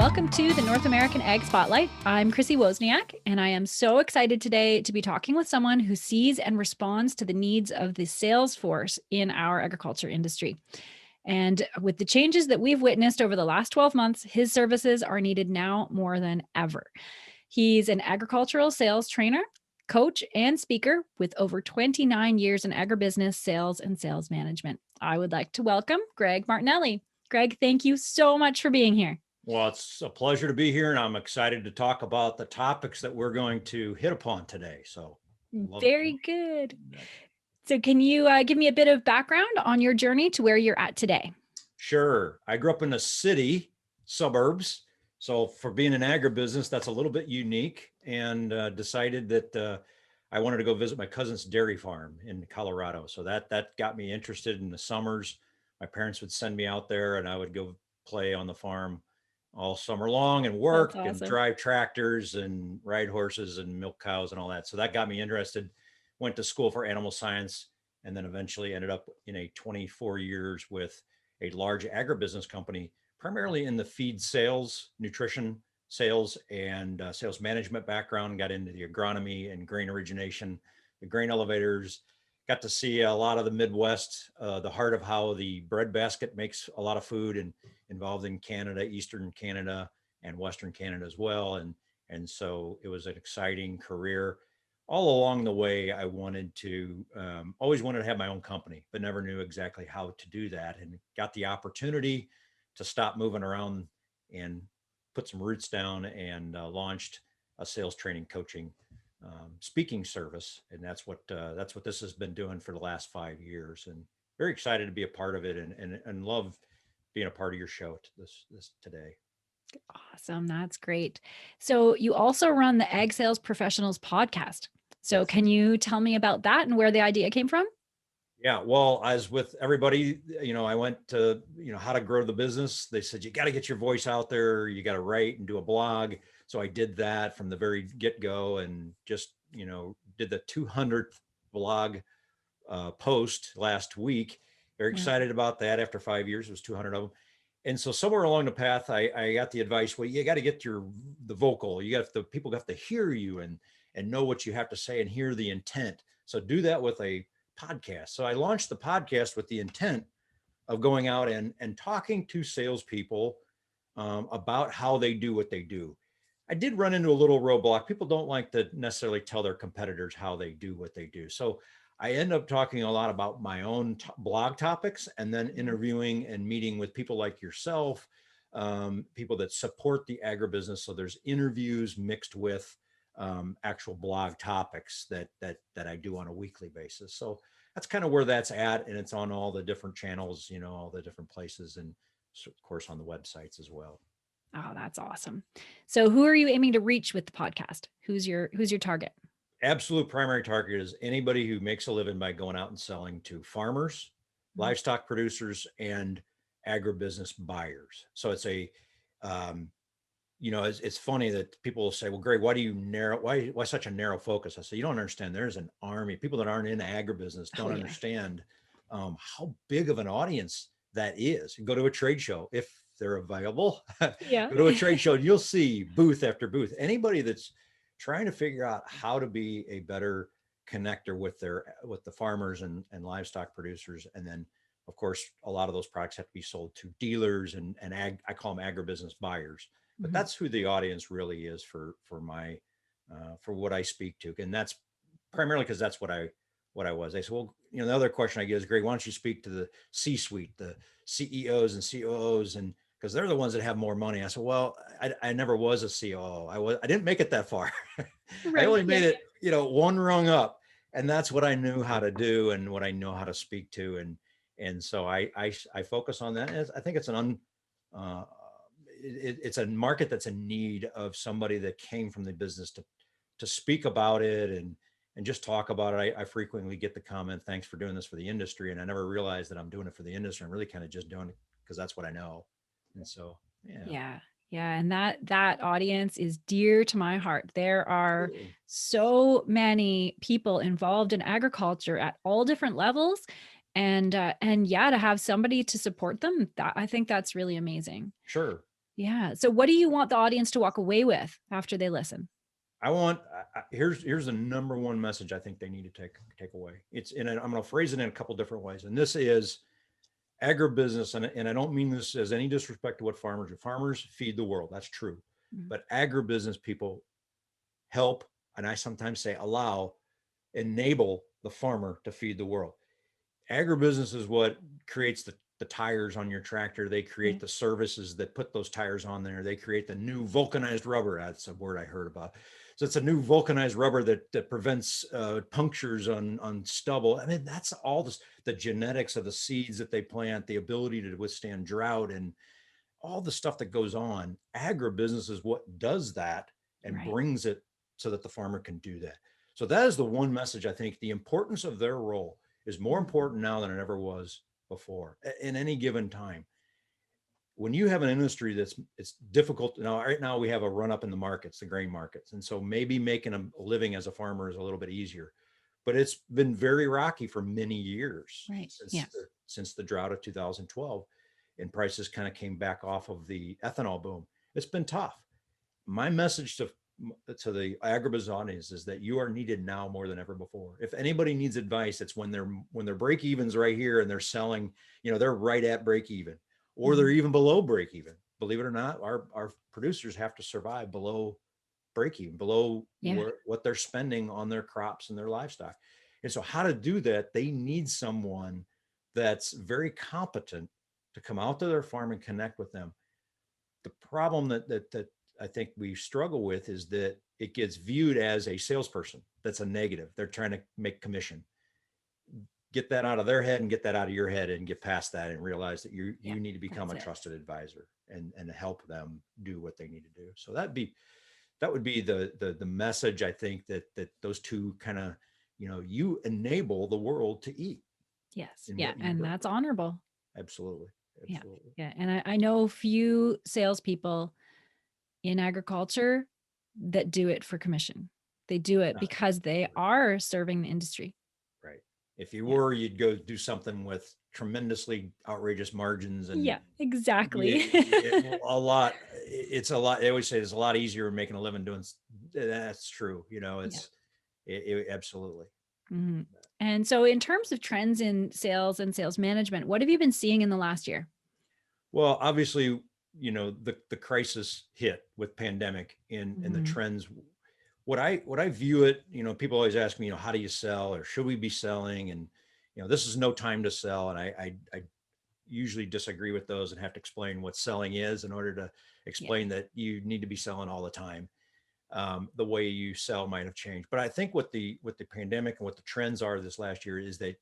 welcome to the North American Ag Spotlight. I'm Chrissy Wozniak, and I am so excited today to be talking with someone who sees and responds to the needs of the sales force in our agriculture industry. And with the changes that we've witnessed over the last 12 months, his services are needed now more than ever. He's an agricultural sales trainer, coach, and speaker with over 29 years in agribusiness, sales, and sales management. I would like to welcome Greg Martinelli. Greg, thank you so much for being here. Well, it's a pleasure to be here, and I'm excited to talk about the topics that we're going to hit upon today. So, very good. So can you give me a bit of background on your journey to where you're at today? Sure. I grew up in the city, suburbs. So for being in agribusiness, that's a little bit unique, and decided that I wanted to go visit my cousin's dairy farm in Colorado. So that got me interested in the summers. My parents would send me out there and I would go play on the farm all summer long and work and drive tractors and ride horses and milk cows and all that. So that got me interested. Went to school for animal science and then eventually ended up in a 24 years with a large agribusiness company, primarily in the feed sales, nutrition sales, and sales management background. Got into the agronomy and grain origination, the grain elevators. Got to see a lot of the Midwest, the heart of how the breadbasket makes a lot of food, and involved in Canada, Eastern Canada, and Western Canada as well. And so it was an exciting career. All along the way, I wanted to, always wanted to have my own company, but never knew exactly how to do that. And got the opportunity to stop moving around and put some roots down, and launched a sales training, coaching, speaking service. And that's what this has been doing for the last 5 years. And very excited to be a part of it, and love being a part of your show this today. Awesome. That's great. So you also run the Ag Sales Professionals podcast. So can you tell me about that and where the idea came from? Yeah, well, as with everybody, I went to, how to grow the business. They said, you got to get your voice out there. You got to write and do a blog. So I did that from the very get-go, and just, did the 200th blog post last week. Very excited about that. After 5 years, it was 200 of them. And so somewhere along the path, I got the advice, well, you got to get the vocal. People have to hear you and know what you have to say and hear the intent. So do that with a podcast. So I launched the podcast with the intent of going out and talking to salespeople about how they do what they do. I did run into a little roadblock. People don't like to necessarily tell their competitors how they do what they do. So I end up talking a lot about my own blog topics, and then interviewing and meeting with people like yourself, people that support the agribusiness. So there's interviews mixed with actual blog topics that I do on a weekly basis. So that's kind of where that's at. And it's on all the different channels, all the different places, and of course on the websites as well. Oh, that's awesome. So who are you aiming to reach with the podcast? Who's your target? Absolute primary target is anybody who makes a living by going out and selling to farmers, livestock producers, and agribusiness buyers. So it's it's funny that people will say, well, Greg, why such a narrow focus? I say, you don't understand. There's an army. People that aren't in agribusiness don't understand how big of an audience that is. You go to a trade show, if they're available, go to a trade show and you'll see booth after booth. Anybody that's trying to figure out how to be a better connector with the farmers and livestock producers. And then of course, a lot of those products have to be sold to dealers and I call them agribusiness buyers, but that's who the audience really is for what I speak to. And that's primarily because that's what I was. They said, well, the other question I get is, Greg, why don't you speak to the C-suite, the CEOs and COOs, and because they're the ones that have more money. I said, well, I never was a COO. I didn't make it that far. I only made it, one rung up, and that's what I knew how to do and what I know how to speak to. And so I focus on that. And I think it's it's a market that's in need of somebody that came from the business to speak about it and just talk about it. I frequently get the comment, thanks for doing this for the industry. And I never realized that I'm doing it for the industry. I'm really kind of just doing it because that's what I know. And so, yeah. And that audience is dear to my heart. There are so many people involved in agriculture at all different levels. And to have somebody to support them, I think that's really amazing. Sure. Yeah. So what do you want the audience to walk away with after they listen? Here's the number one message I think they need to take away. I'm going to phrase it in a couple different ways. And this is agribusiness. And I don't mean this as any disrespect to what farmers do. Farmers feed the world. That's true. Mhm. But agribusiness people help, and I sometimes say enable the farmer to feed the world. Agribusiness is what creates the tires on your tractor. They create the services that put those tires on there. They create the new vulcanized rubber. That's a word I heard about. So it's a new vulcanized rubber that prevents punctures on stubble. I mean, that's all the genetics of the seeds that they plant, the ability to withstand drought, and all the stuff that goes on. Agribusiness is what does that and Right. brings it so that the farmer can do that. So that is the one message. I think the importance of their role is more important now than it ever was before in any given time. When you have an industry it's difficult now. Right now we have a run up in the markets, the grain markets, and so maybe making a living as a farmer is a little bit easier, but it's been very rocky for many years Right. Yeah. since the drought of 2012, and prices kind of came back off of the ethanol boom. It's been tough. My message to the agribusiness audience is that you are needed now more than ever before. If anybody needs advice, it's when their break even's right here and they're selling, they're right at break even, or they're even below break even. Believe it or not, our producers have to survive below break even, below Yeah. what they're spending on their crops and their livestock. And so how to do that, they need someone that's very competent to come out to their farm and connect with them. The problem that I think we struggle with is that it gets viewed as a salesperson. That's a negative. They're trying to make commission. Get that out of their head and get that out of your head and get past that and realize that Yeah. you need to become a That's it. trusted advisor and help them do what they need to do. So that would be the message. I think that those two kind of, you enable the world to eat Yes. in Yeah. what you And bring. that's honorable. Absolutely. Yeah. Absolutely. Yeah. And I know few salespeople in agriculture that do it for commission. They do it Not because they are serving the industry. right. If you Yeah. were, you'd go do something with tremendously outrageous margins and Yeah, exactly. a lot. It's a lot. They always say it's a lot easier making a living doing. That's true. Yeah. Absolutely. Mhm. And so, in terms of trends in sales and sales management, what have you been seeing in the last year? Well, obviously, the crisis hit with pandemic and the Mhm. trends. What I view it, people always ask me, how do you sell or should we be selling? And this is no time to sell. And I usually disagree with those and have to explain what selling is in order to Yeah. explain that you need to be selling all the time. The way you sell might have changed, but I think what the pandemic and what the trends are this last year is that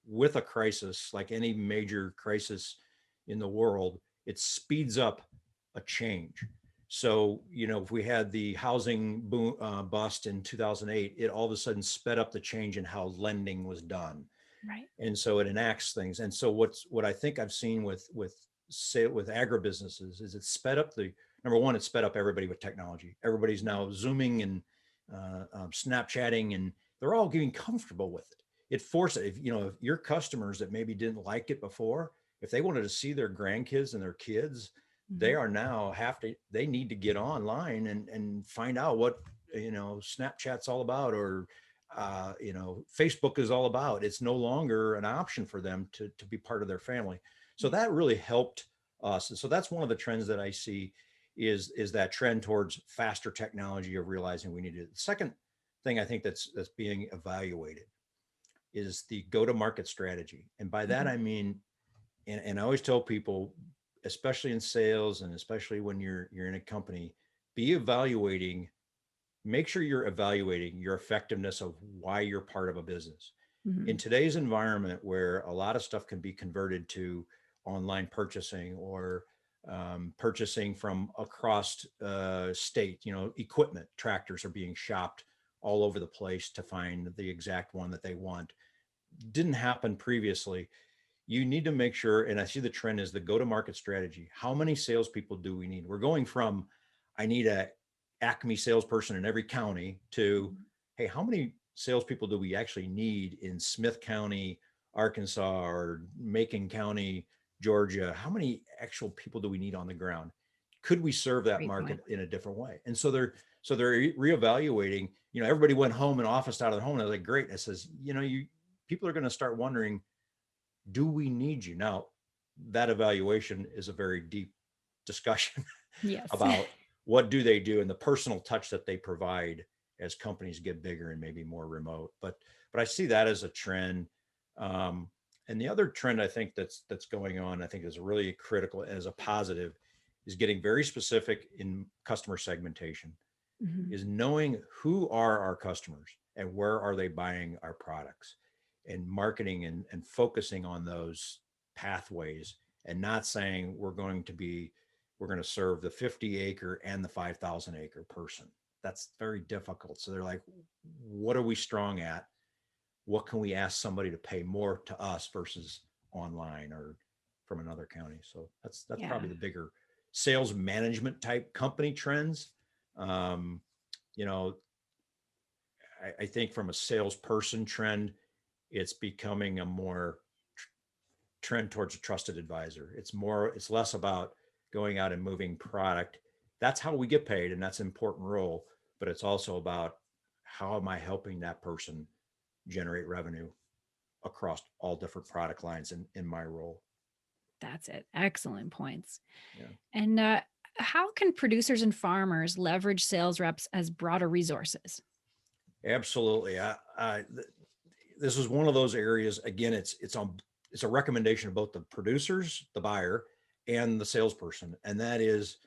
with a crisis, like any major crisis in the world, it speeds up a change. So, if we had the housing boom bust in 2008, it all of a sudden sped up the change in how lending was done, Right. and so it enacts things. And so what I think I've seen with agribusinesses is it sped up the number one. It sped up everybody with technology. Everybody's now Zooming and Snapchatting, and they're all getting comfortable with it. It forced it. If your customers that maybe didn't like it before, if they wanted to see their grandkids and their kids, they Mhm. are now they need to get online and find out what Snapchat's all about, or Facebook is all about. It's no longer an option for them to be part of their family. So Yeah. that really helped us. And so that's one of the trends that I see is that trend towards faster technology of realizing we need it. The second thing I think that's being evaluated is the go-to-market strategy. And by that, Mhm. I mean, and I always tell people, especially in sales and especially when you're in a company, be evaluating make sure you're evaluating your effectiveness of why you're part of a business. In Mhm. today's environment where a lot of stuff can be converted to online purchasing or purchasing from across state, equipment, tractors are being shopped all over the place to find the exact one that they want. Didn't happen previously. You need to make sure, and I see the trend is the go-to-market strategy. How many salespeople do we need? We're going from, I need a Acme salesperson in every county to, Mhm. hey, how many salespeople do we actually need in Smith County, Arkansas, or Macon County, Georgia? How many actual people do we need on the ground? Could we serve that Great point. market in a different way? And so they're reevaluating. Everybody went home and officed out of their home, and I was like, great. I says, people are going to start wondering, do we need you now? That evaluation is a very deep discussion Yes. about what do they do and the personal touch that they provide as companies get bigger and maybe more remote. But I see that as a trend. And the other trend I think that's going on, I think is really critical as a positive, is getting very specific in customer segmentation, Mhm. is knowing who are our customers and where are they buying our products, and marketing and focusing on those pathways, and not saying we're going to serve the 50 acre and the 5,000 acre person. That's very difficult. So they're like, what are we strong at? What can we ask somebody to pay more to us versus online or from another county? So that's Yeah. probably the bigger sales management type company trends. Um, you know, I think from a salesperson trend, it's becoming a more trend towards a trusted advisor. It's less about going out and moving product. That's how we get paid, and that's an important role. But it's also about, how am I helping that person generate revenue across all different product lines in my role? That's it. Excellent points. Yeah, And how can producers and farmers leverage sales reps as broader resources? absolutely. This is one of those areas. Again, it's a recommendation of both the producers, the buyer, and the salesperson, and that is,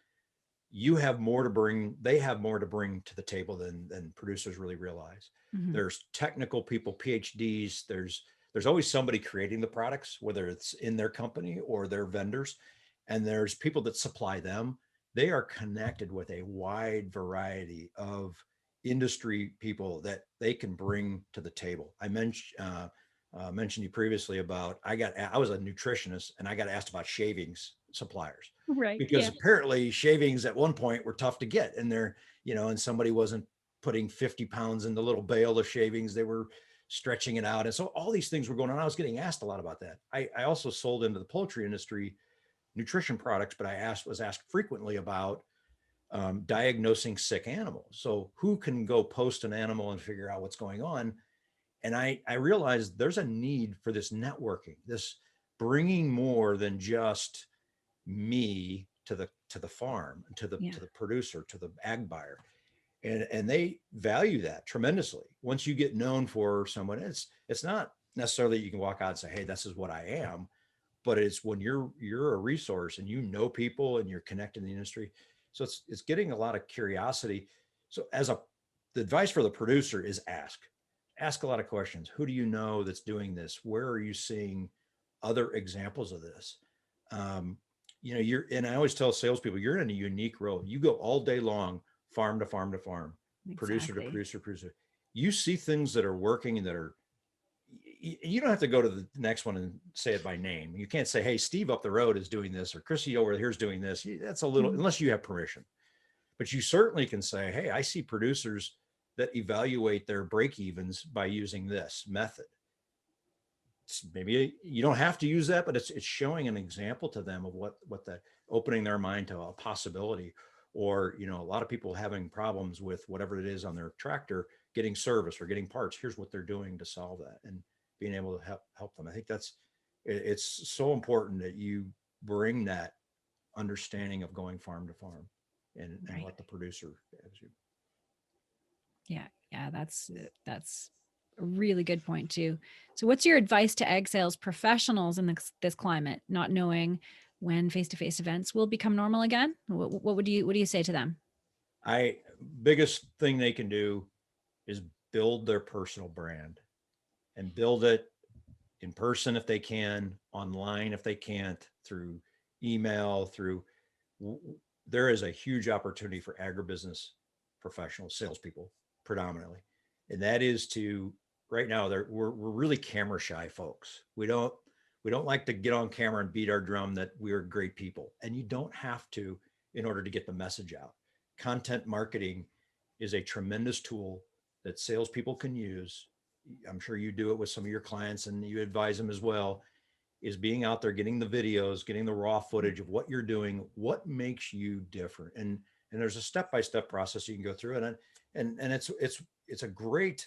you have more to bring. They have more to bring to the table than producers really realize. Mhm. There's technical people, PhDs. There's always somebody creating the products, whether it's in their company or their vendors, and there's people that supply them. They are connected with a wide variety of industry people that they can bring to the table. I mentioned you previously about, I was a nutritionist and I got asked about shavings suppliers, Right. because Yeah. apparently shavings at one point were tough to get, and and somebody wasn't putting 50 pounds in the little bale of shavings. They were stretching it out. And so all these things were going on. I was getting asked a lot about that. I also sold into the poultry industry nutrition products, but was asked frequently about diagnosing sick animals. So who can go post an animal and figure out what's going on? And I realized there's a need for this networking, this bringing more than just me to the farm, Yeah. to the producer, to the ag buyer. And they value that tremendously. Once you get known for someone, it's not necessarily you can walk out and say, hey, this is what I am, but it's when you're a resource and you know people and you're connected in the industry. So it's getting a lot of curiosity. So the advice for the producer is ask a lot of questions. Who do you know that's doing this? Where are you seeing other examples of this? Um, and I always tell salespeople, you're in a unique role. You go all day long, farm to farm to farm, producer to Exactly. producer, producer. You see things that are working and that are, you don't have to go to the next one and say it by name. You can't say, hey, Steve up the road is doing this, or Chrissy over here's doing this. That's a little, Mhm. unless you have permission. But you certainly can say, hey, I see producers that evaluate their break evens by using this method. Maybe you don't have to use that, but it's showing an example to them of what the opening their mind to a possibility. Or a lot of people having problems with whatever it is on their tractor, getting service or getting parts. Here's what they're doing to solve that, and being able to help them. I think it's so important that you bring that understanding of going farm to farm, and Right. let the producer as you. Yeah. Yeah. That's a really good point too. So, what's your advice to egg sales professionals in this climate, not knowing when face-to-face events will become normal again? What do you say to them? I Biggest thing they can do is build their personal brand, and build it in person if they can, online if they can't, through email, there is a huge opportunity for agribusiness professionals, salespeople predominantly. And that is to, right now, we're really camera shy folks. We don't like to get on camera and beat our drum that we're great people. And you don't have to in order to get the message out. Content marketing is a tremendous tool that salespeople can use. I'm sure you do it with some of your clients and you advise them as well. is being out there, getting the videos, getting the raw footage of what you're doing, what makes you different. And there's a step-by-step process you can go through. And it's a great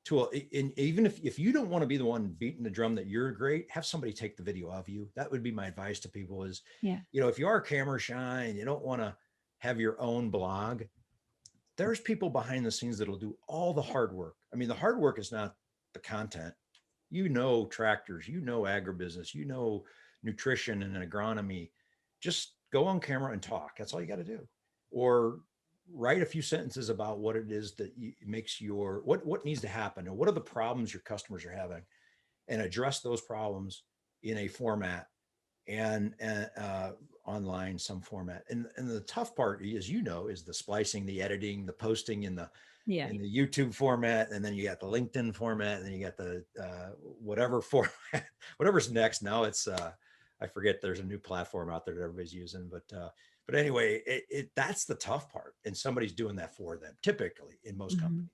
tool. And even if you don't want to be the one beating the drum that you're great, have somebody take the video of you. That would be my advice to people is, Yeah. if you are camera shy and you don't want to have your own blog, there's people behind the scenes that'll do all the hard work. I mean, the hard work is not the content. Tractors, agribusiness, nutrition and agronomy. Just go on camera and talk. That's all you got to do. Or write a few sentences about what it is that makes what needs to happen, or what are the problems your customers are having, and address those problems in a format and online, some format. And the tough part, as is the splicing, the editing, the posting in the YouTube format, and then you got the LinkedIn format, and then you got the whatever format, whatever's next. Now it's I forget. There's a new platform out there that everybody's using, but anyway, that's the tough part, and somebody's doing that for them. Typically, in most companies.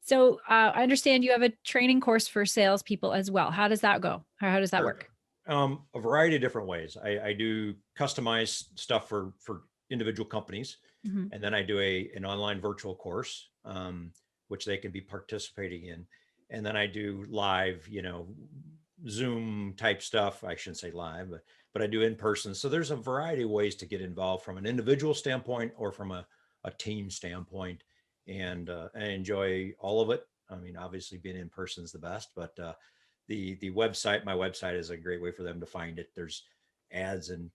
So I understand you have a training course for salespeople as well. How does that go? How does that work? A variety of different ways. I do customized stuff for individual companies, and then I do an online virtual course, which they can be participating in, and then I do live, Zoom type stuff. I shouldn't say live, but I do in person. So there's a variety of ways to get involved from an individual standpoint or from a team standpoint, and I enjoy all of it. I mean, obviously being in person is the best, but the website, my website is a great way for them to find it. There's ads and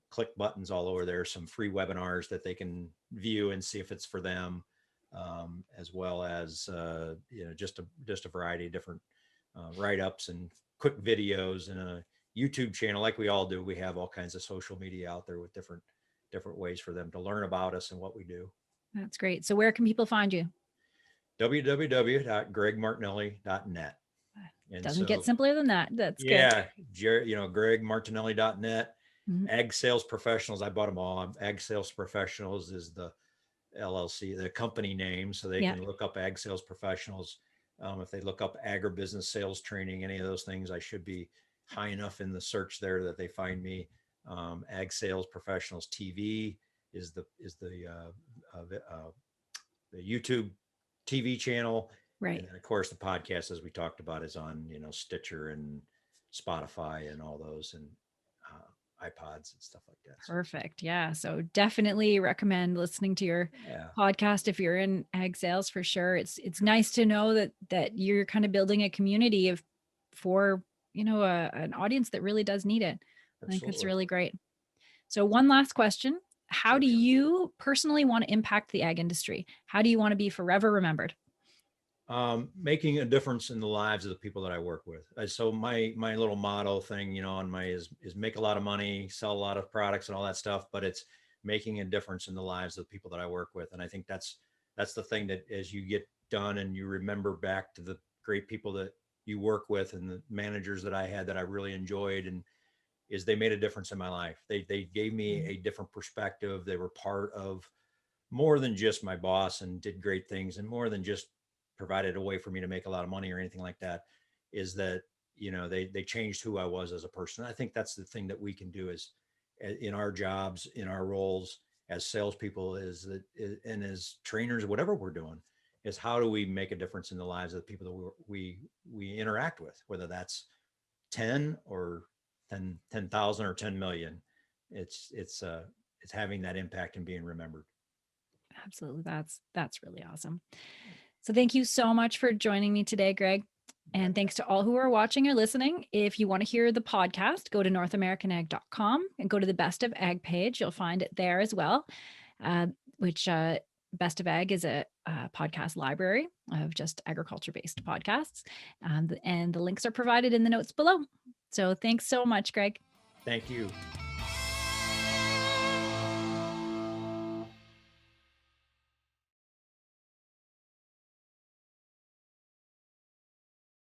click buttons all over there, some free webinars that they can view and see if it's for them, as well as just a variety of different write-ups and quick videos, and a YouTube channel like we all do. We have all kinds of social media out there with different ways for them to learn about us and what we do. That's great. So where can people find you? www.gregmartinelli.net. Doesn't get simpler than that. That's good. Yeah, gregmartinelli.net. Ag Sales Professionals, I bought them all. Ag Sales Professionals is the LLC, the company name, so they can look up Ag Sales Professionals. If they look up agribusiness sales training, any of those things, I should be high enough in the search there that they find me. Ag Sales Professionals TV is the YouTube TV channel. Right. And then, of course, the podcast, as we talked about, is on, Stitcher and Spotify and all those, and iPods and stuff like that. Perfect. Yeah. So definitely recommend listening to your podcast if you're in ag sales, for sure. It's nice to know that you're kind of building a community for an audience that really does need it. Absolutely. I think that's really great. So one last question. How do you personally want to impact the ag industry? How do you want to be forever remembered? Making a difference in the lives of the people that I work with. So my little motto thing, on my is make a lot of money, sell a lot of products and all that stuff, but it's making a difference in the lives of the people that I work with. And I think that's the thing, that as you get done and you remember back to the great people that you work with and the managers that I had that I really enjoyed, and is they made a difference in my life. They gave me a different perspective. They were part of more than just my boss and did great things, and more than just provided a way for me to make a lot of money or anything like that. Is that, they changed who I was as a person. I think that's the thing that we can do is in our jobs, in our roles as salespeople, and as trainers, whatever we're doing, is how do we make a difference in the lives of the people that we interact with, whether that's 10 or 10,000 or 10 million. It's having that impact and being remembered. Absolutely. That's really awesome. So thank you so much for joining me today, Greg. And thanks to all who are watching or listening. If you want to hear the podcast, go to northamericanag.com and go to the Best of Ag page. You'll find it there as well, which Best of Ag is a podcast library of just agriculture-based podcasts. And the links are provided in the notes below. So thanks so much, Greg. Thank you.